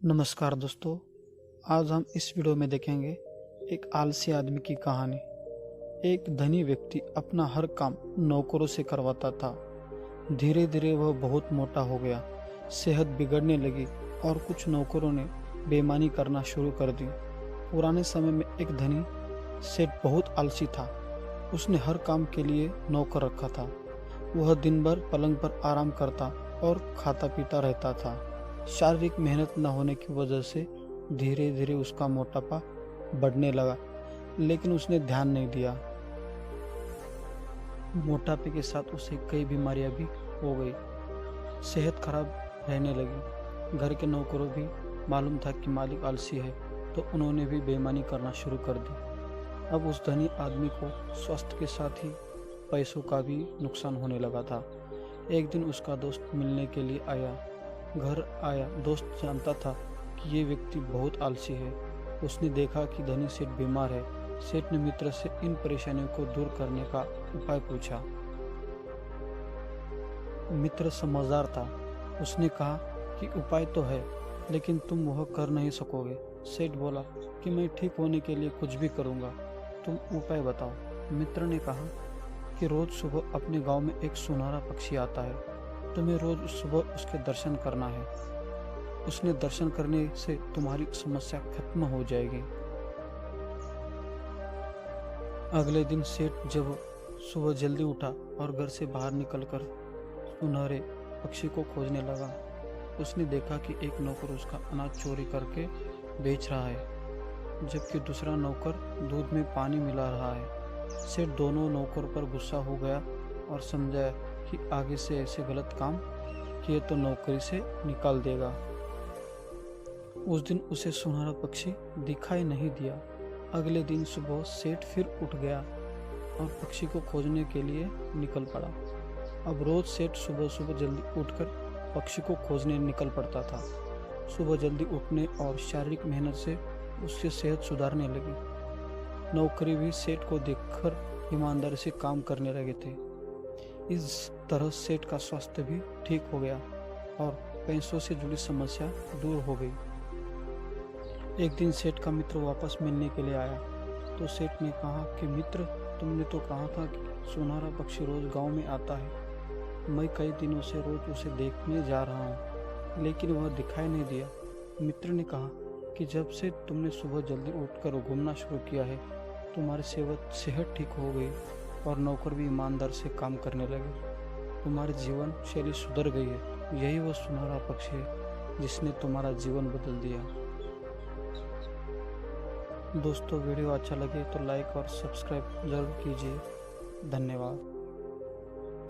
नमस्कार दोस्तों। आज हम इस वीडियो में देखेंगे एक आलसी आदमी की कहानी। एक धनी व्यक्ति अपना हर काम नौकरों से करवाता था। धीरे धीरे वह बहुत मोटा हो गया, सेहत बिगड़ने लगी और कुछ नौकरों ने बेईमानी करना शुरू कर दी। पुराने समय में एक धनी सेठ बहुत आलसी था। उसने हर काम के लिए नौकर रखा था। वह दिन भर पलंग पर आराम करता और खाता पीता रहता था। शारीरिक मेहनत न होने की वजह से धीरे धीरे उसका मोटापा बढ़ने लगा, लेकिन उसने ध्यान नहीं दिया। मोटापे के साथ उसे कई बीमारियां भी हो गई। सेहत खराब रहने लगी। घर के नौकरों भी मालूम था कि मालिक आलसी है, तो उन्होंने भी बेईमानी करना शुरू कर दी। अब उस धनी आदमी को स्वास्थ्य के साथ ही पैसों का भी नुकसान होने लगा था। एक दिन उसका दोस्त मिलने के लिए घर आया। दोस्त जानता था कि ये व्यक्ति बहुत आलसी है। उसने देखा कि धनी सेठ बीमार है। सेठ ने मित्र से इन परेशानियों को दूर करने का उपाय पूछा। मित्र समझदार था। उसने कहा कि उपाय तो है, लेकिन तुम वह कर नहीं सकोगे। सेठ बोला कि मैं ठीक होने के लिए कुछ भी करूंगा, तुम उपाय बताओ। मित्र ने कहा कि रोज सुबह अपने गांव में एक सुनहरा पक्षी आता है, तुम्हें रोज सुबह उसके दर्शन करना है। उसने दर्शन करने से तुम्हारी समस्या खत्म हो जाएगी। अगले दिन सेठ जब सुबह जल्दी उठा और घर से बाहर निकलकर सुनहरे पक्षी को खोजने लगा, उसने देखा कि एक नौकर उसका अनाज चोरी करके बेच रहा है, जबकि दूसरा नौकर दूध में पानी मिला रहा है। सेठ दोनों नौकर पर गुस्सा हो गया और समझाया कि आगे से ऐसे गलत काम किए तो नौकरी से निकाल देगा। उस दिन उसे सुनहरा पक्षी दिखाई नहीं दिया। अगले दिन सुबह सेठ फिर उठ गया और पक्षी को खोजने के लिए निकल पड़ा। अब रोज सेठ सुबह सुबह जल्दी उठकर पक्षी को खोजने निकल पड़ता था। सुबह जल्दी उठने और शारीरिक मेहनत से उसकी सेहत सुधारने लगी। नौकरी भी सेठ को देखकर ईमानदारी से काम करने लगे थे। इस तरह सेठ का स्वास्थ्य भी ठीक हो गया और पैसों से जुड़ी समस्या दूर हो गई। एक दिन सेठ का मित्र वापस मिलने के लिए आया, तो सेठ ने कहा कि मित्र, तुमने तो कहा था कि सुनहरा पक्षी रोज गांव में आता है। मैं कई दिनों से रोज उसे देखने जा रहा हूँ, लेकिन वह दिखाई नहीं दिया। मित्र ने कहा कि जब से तुमने सुबह जल्दी उठकर घूमना शुरू किया है, तुम्हारी सेहत ठीक हो गई और नौकर भी ईमानदार से काम करने लगे। तुम्हारी जीवन शैली सुधर गई है। यही वो सुनहरा पक्षी है जिसने तुम्हारा जीवन बदल दिया। दोस्तों, वीडियो अच्छा लगे तो लाइक और सब्सक्राइब जरूर कीजिए। धन्यवाद।